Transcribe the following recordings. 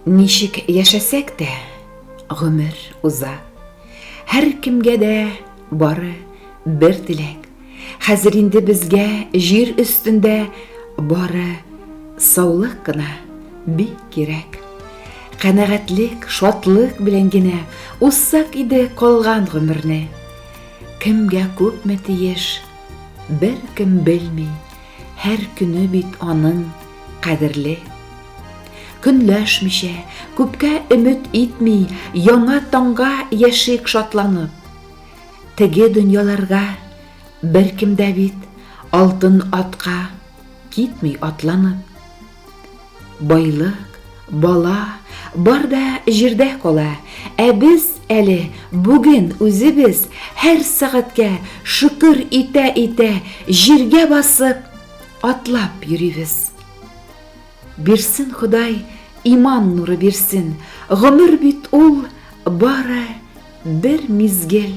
Ничек яшәсәк тә, гомер уза. Һәр кемгә дә бары бер теләк. Хәзер инде безгә җир өстендә бары саулык кына бик кирәк. Канәгатьлек, шатлык белән генә узсак иде калган гомерне. Кемгә күпме тиеш, бер кем белми, һәр көне бит аның кадерле. Көнләшмичә, күпкә өмет итми, яңа таңга яшик шатланып. Теге дөньяларга бер кем дә бит алтын атка китми атланып. Байлык, бала бар да җирдә кала, ә без әле бүген үзебез һәр сәгатькә шөкер итә җиргә басып атлап йөрибез. Бирсен Ходай иман нуры бирсен, гомер бит ул бары бер мизгел.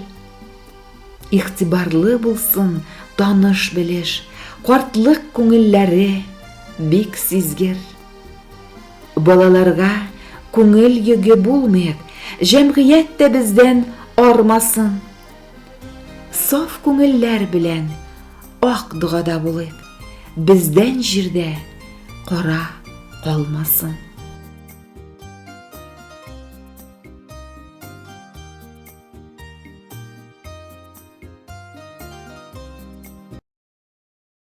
Игътибарлы булсын таныш белеш, картлык күңелләре бик сизгер. Балаларга күңел йөге булмыйк, җәмгыять тә бездән армасын. Саф күңелләр белән ак дугада булыйк, бездән җирдә кара калмасын.